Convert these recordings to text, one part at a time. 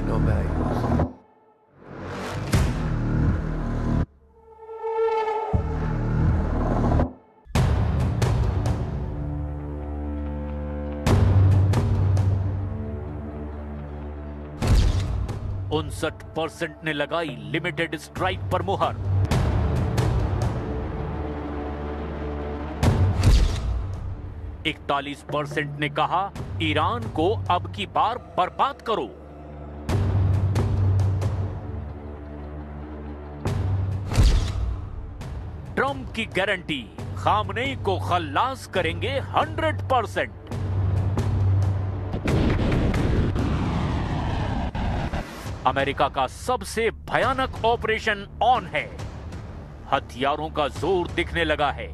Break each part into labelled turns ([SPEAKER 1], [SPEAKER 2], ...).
[SPEAKER 1] no values.
[SPEAKER 2] %59 ने लगाई limited strike पर मुहर। %41 ने कहा ईरान को अब की बार बर्बाद करो। ट्रंप की गारंटी, खामनेई को खल्लास करेंगे 100%। अमेरिका का सबसे भयानक ऑपरेशन ऑन है। हथियारों का जोर दिखने लगा है।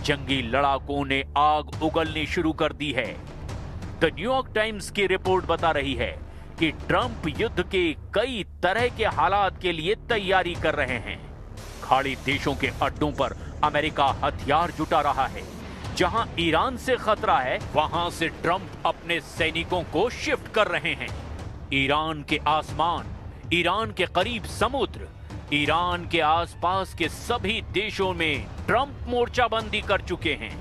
[SPEAKER 2] जंगी लड़ाकों ने आग उगलनी शुरू कर दी है। द न्यूयॉर्क टाइम्स की रिपोर्ट बता रही है कि ट्रंप युद्ध के कई तरह के हालात के लिए तैयारी कर रहे हैं। खाड़ी देशों के अड्डों पर अमेरिका हथियार जुटा रहा है। जहां ईरान से खतरा है, वहां से ट्रंप अपने सैनिकों को शिफ्ट कर रहे हैं। ईरान के आसमान, ईरान के करीब समुद्र, ईरान के आसपास के सभी देशों में ट्रंप मोर्चाबंदी कर चुके हैं।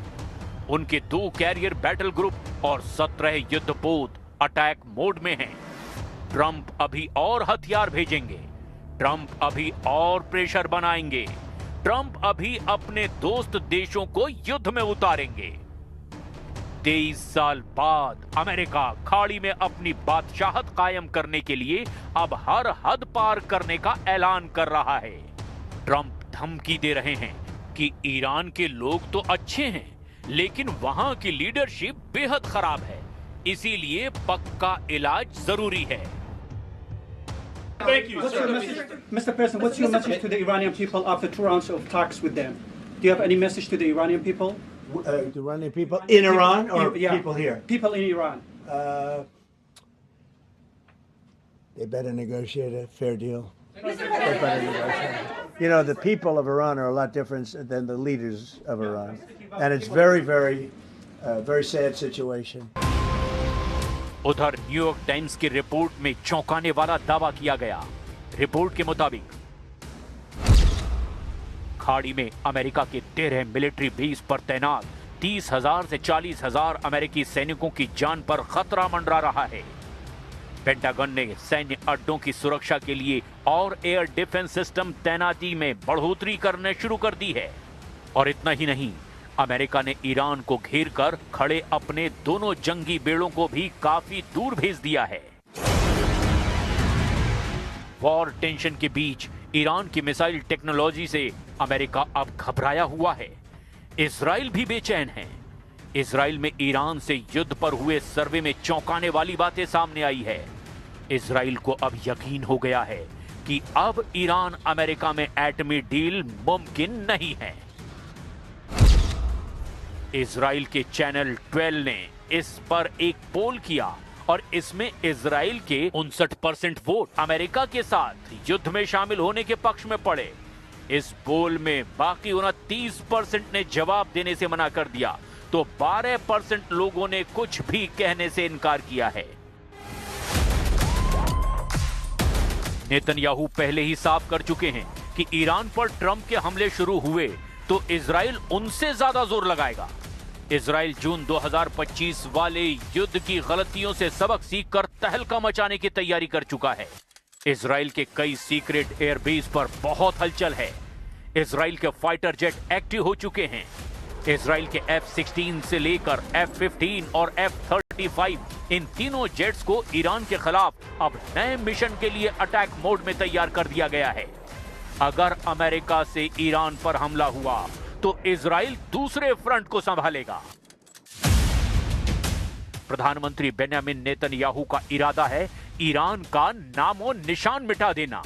[SPEAKER 2] उनके 2 कैरियर बैटल ग्रुप और 17 युद्धपोत अटैक मोड में हैं। ट्रंप अभी और हथियार भेजेंगे। ट्रंप अभी और प्रेशर बनाएंगे। ट्रंप अभी अपने दोस्त देशों को युद्ध में उतारेंगे। 23 साल बाद अमेरिका खाड़ी में अपनी बादशाहत कायम करने के लिए अब हर हद पार करने का ऐलान कर रहा है। ट्रंप धमकी दे रहे हैं कि ईरान के लोग तो अच्छे हैं, लेकिन वहां की लीडरशिप बेहद खराब है, इसीलिए पक्का इलाज जरूरी है।
[SPEAKER 3] Thank you. Mr. President, what's your message to the Iranian people after 2 rounds of talks with them? Do you have any message to the Iranian people?
[SPEAKER 4] The Iranian people in Iran or
[SPEAKER 3] Yeah,
[SPEAKER 4] people here?
[SPEAKER 3] People in Iran.
[SPEAKER 4] They better negotiate a fair deal. They better negotiate. You know, the people of Iran are a lot different than the leaders of Iran. And it's very sad situation.
[SPEAKER 2] उधर New York times की report में चौंकाने वाला दावा किया गया। Report के मुताबिक खाड़ी में अमेरिका के 13 मिलिट्री बेस पर तैनात 30,000 से 40,000 अमेरिकी सैनिकों की जान पर खतरा मंडरा रहा है। पेंटागन ने सैन्य अड्डों की सुरक्षा के लिए और एयर डिफेंस सिस्टम तैनाती में बढ़ोतरी करने शुरू कर दी है। और इतना ही नहीं, अमेरिका ने ईरान को घेर कर खड़े अपने दोनों जंगी बेड़ों को भी काफी दूर भेज दिया है। वॉर टेंशन के बीच ईरान की मिसाइल टेक्नोलॉजी से अमेरिका अब घबराया हुआ है। इजराइल भी बेचैन है। इजराइल में ईरान से युद्ध पर हुए सर्वे में चौंकाने वाली बातें सामने आई है। इजराइल को अब यकीन हो गया है कि अब ईरान अमेरिका में एटमी डील मुमकिन नहीं है। इजराइल के चैनल 12 ने इस पर एक पोल किया और इसमें इजराइल के 59% वोट अमेरिका के साथ युद्ध में शामिल होने के पक्ष में पड़े। इस पोल में बाकी 29% ने जवाब देने से मना कर दिया, तो 12% लोगों ने कुछ भी कहने से इनकार किया है। नेतन्याहू पहले ही साफ कर चुके हैं कि ईरान पर ट्रंप के हमले शुरू हुए तो इजराइल उनसे ज्यादा जोर लगाएगा। इजराइल जून 2025 वाले युद्ध की गलतियों से सबक सीखकर तहलका मचाने की तैयारी कर चुका है। इजराइल के कई सीक्रेट एयरबेस पर बहुत हलचल है। इजराइल के फाइटर जेट एक्टिव हो चुके हैं। इजराइल के F-16 से लेकर F-15 और F-35 इन तीनों जेट्स को ईरान के खिलाफ अब नए मिशन के लिए अटैक मोड में तैयार कर दिया गया है। अगर अमेरिका से ईरान पर हमला हुआ तो इजराइल दूसरे फ्रंट को संभालेगा। प्रधानमंत्री बेंजामिन नेतन्याहू का इरादा है ईरान का नामो निशान मिटा देना।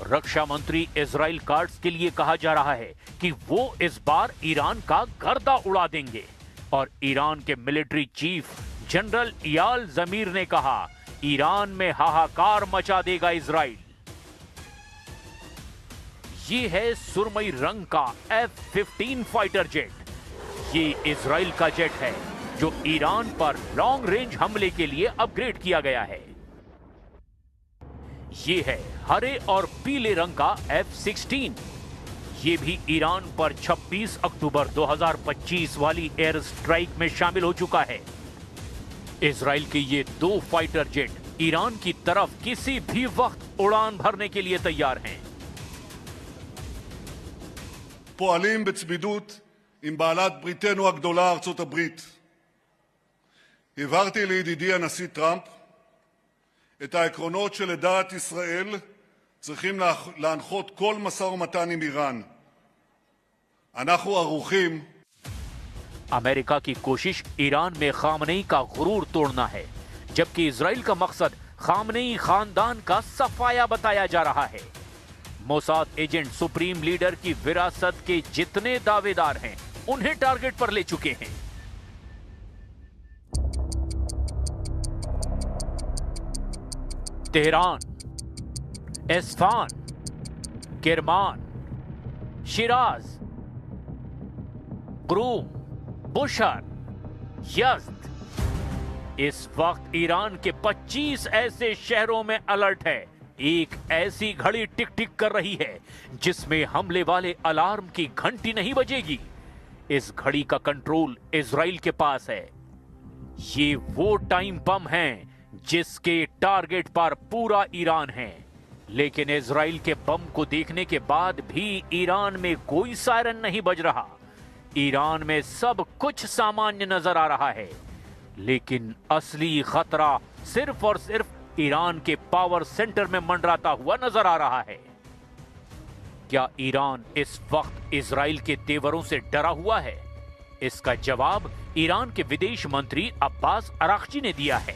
[SPEAKER 2] रक्षा मंत्री इजराइल कार्ड्स के लिए कहा जा रहा है कि वो इस बार ईरान का गर्दा उड़ा देंगे। और ईरान के मिलिट्री चीफ जनरल इयाल जमीर ने कहा, ईरान में हाहाकार मचा देगा इजराइल। ये है सुरमई रंग का F-15 फाइटर जेट। ये इजराइल का जेट है जो ईरान पर लॉन्ग रेंज हमले के लिए अपग्रेड किया गया है। ये है हरे और पीले रंग का F-16। ये भी ईरान पर 26 अक्टूबर 2025 वाली एयर स्ट्राइक में शामिल हो चुका है। इजराइल के ये 2 फाइटर जेट ईरान की तरफ किसी भी वक्त उड़ान भरने के लिए तैयार हैं।
[SPEAKER 1] פועלים בצמידות עם בעלת בריתנו הגדולה ארצות הברית. הבהרתי לידידי הנשיא טראמפ את העקרונות שלדעת ישראל צריכים להנחות כל משא ומתן עם איראן. אנחנו ערוכים.
[SPEAKER 2] अमेरिका की कोशिश ईरान में खामनेई का गुरूर तोड़ना है, जबकि इजराइल का मकसद खामनेई खानदान का सफाया बताया जा रहा है। मोसाद एजेंट सुप्रीम लीडर की विरासत के जितने दावेदार हैं, उन्हें टारगेट पर ले चुके हैं। Tehran, एस्फान, Kirman, Siraj, क्रूम, Bushehr, Yazd. इस वक्त ईरान के 25 ऐसे शहरों में अलर्ट है। एक ऐसी घड़ी टिक टिक कर रही है जिसमें हमले वाले अलार्म की घंटी नहीं बजेगी। इस घड़ी का कंट्रोल इजराइल के पास है। ये वो टाइम बम है जिसके टारगेट पर पूरा ईरान है। लेकिन इजराइल के बम को देखने के बाद भी ईरान में कोई सायरन नहीं बज रहा। ईरान में सब कुछ सामान्य नजर आ रहा है, लेकिन असली खतरा सिर्फ और सिर्फ ईरान के पावर सेंटर में मंडराता हुआ नजर आ रहा है। क्या ईरान इस वक्त इजराइल के तेवरों से डरा हुआ है? इसका जवाब ईरान के विदेश मंत्री अब्बास अराक्ची ने दिया है।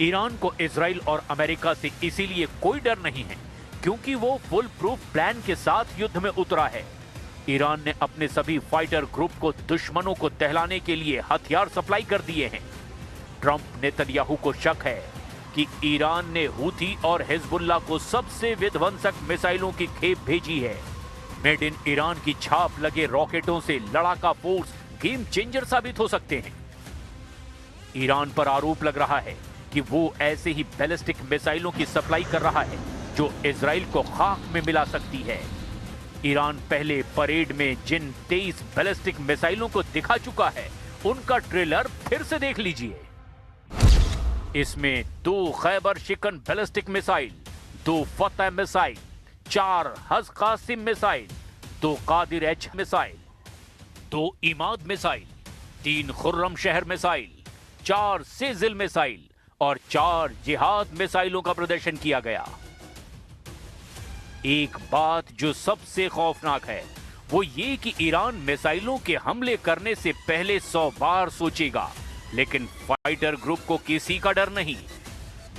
[SPEAKER 2] ईरान को इजराइल और अमेरिका से इसीलिए कोई डर नहीं है क्योंकि वो फुल प्रूफ प्लान के साथ युद्ध में उतरा है। ईरान ने अपने सभी फाइटर ग्रुप को दुश्मनों को दहलाने के लिए हथियार सप्लाई कर दिए हैं। ट्रंप नेतन्याहू को शक है कि ईरान ने हूथी और हिजबुल्लाह को सबसे विध्वंसक मिसाइलों की खेप भेजी है। मेड इन ईरान की छाप लगे रॉकेटों से लड़ाका फोर्स गेम चेंजर साबित हो सकते हैं। ईरान पर आरोप लग रहा है कि वो ऐसे ही बैलिस्टिक मिसाइलों की सप्लाई कर रहा है जो इजराइल को खाक में मिला सकती है। ईरान पहले परेड में जिन 23 बैलिस्टिक मिसाइलों को दिखा चुका है, उनका ट्रेलर फिर से देख लीजिए। इसमें 2 खैबर शिकन बैलिस्टिक मिसाइल, 2 फतह missile, 4 Haj Qasem missile, 2 Ghadr H missile, 2 Emad missile, 3 Khorramshahr missile, 4 Sejjil missile और 4 जिहाद मिसाइलों का प्रदर्शन किया गया। एक बात जो सबसे खौफनाक है वो ये कि ईरान मिसाइलों के हमले करने से पहले 100 बार सोचेगा, लेकिन फाइटर ग्रुप को किसी का डर नहीं।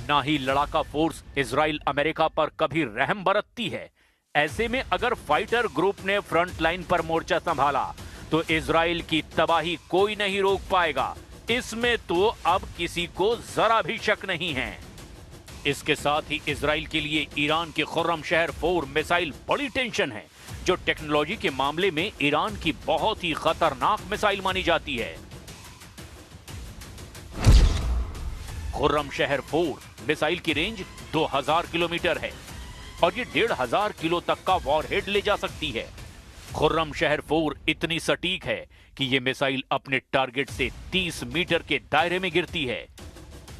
[SPEAKER 2] ना ही लड़ाका फोर्स इजराइल अमेरिका पर कभी रहम बरतती है। ऐसे में अगर फाइटर ग्रुप ने फ्रंट लाइन पर मोर्चा संभाला तो इजराइल की तबाही कोई नहीं रोक पाएगा। इसमें तो अब किसी को जरा भी शक नहीं है। इसके साथ ही इजराइल के लिए ईरान के खुर्रम शहर 4 मिसाइल बड़ी टेंशन है, जो टेक्नोलॉजी के मामले में ईरान की बहुत ही खतरनाक मिसाइल मानी जाती है। खुर्रम शहर 4 मिसाइल की रेंज 2000 किलोमीटर है और ये 1500 किलो तक का वॉरहेड ले जा सकती है। खुर्रम शहर 4 इतनी सटीक है कि ये मिसाइल अपने टारगेट से 30 मीटर के दायरे में गिरती है।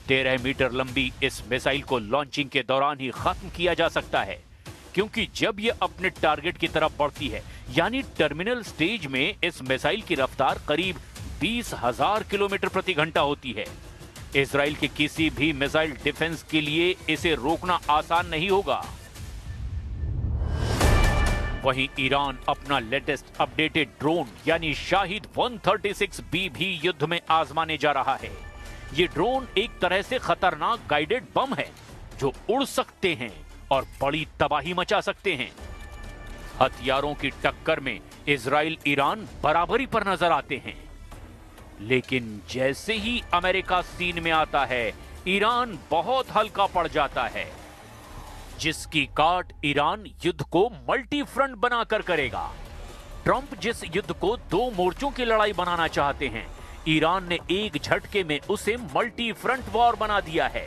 [SPEAKER 2] 13 मीटर लंबी इस मिसाइल को लॉन्चिंग के दौरान ही खत्म किया जा सकता है, क्योंकि जब ये अपने टारगेट की तरफ बढ़ती है, यानी टर्मिनल स्टेज में इस मिसाइल की रफ्तार करीब 20,000 किलोमीटर प्रति घंटा होती है। इजराइल के किसी भी मिसाइल डिफेंस के लिए इसे रोकना आसान नहीं होगा। वहीं ईरान अपना लेटेस्ट अपडेटेड ड्रोन यानी शाहिद 136B भी युद्ध में आजमाने जा रहा है। ये ड्रोन एक तरह से खतरनाक गाइडेड बम है जो उड़ सकते हैं और बड़ी तबाही मचा सकते हैं। हथियारों की टक्कर में इजराइल ईरान बराबरी पर नजर आते हैं, लेकिन जैसे ही अमेरिका सीन में आता है, ईरान बहुत हल्का पड़ जाता है। जिसकी काट ईरान युद्ध को मल्टी फ्रंट बनाकर करेगा। ट्रंप जिस युद्ध को 2 मोर्चों की लड़ाई बनाना चाहते हैं, ईरान ने एक झटके में उसे मल्टी फ्रंट वॉर बना दिया है।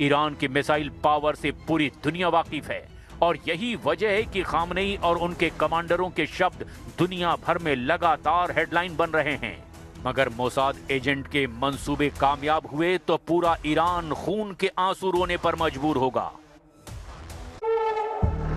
[SPEAKER 2] ईरान की मिसाइल पावर से पूरी दुनिया वाकिफ है और यही वजह है कि खामनेई और उनके कमांडरों के शब्द दुनिया भर में लगातार हेडलाइन बन रहे हैं। मगर मोसाद एजेंट के मंसूबे कामयाब हुए तो पूरा ईरान खून के आंसू रोने पर मजबूर होगा।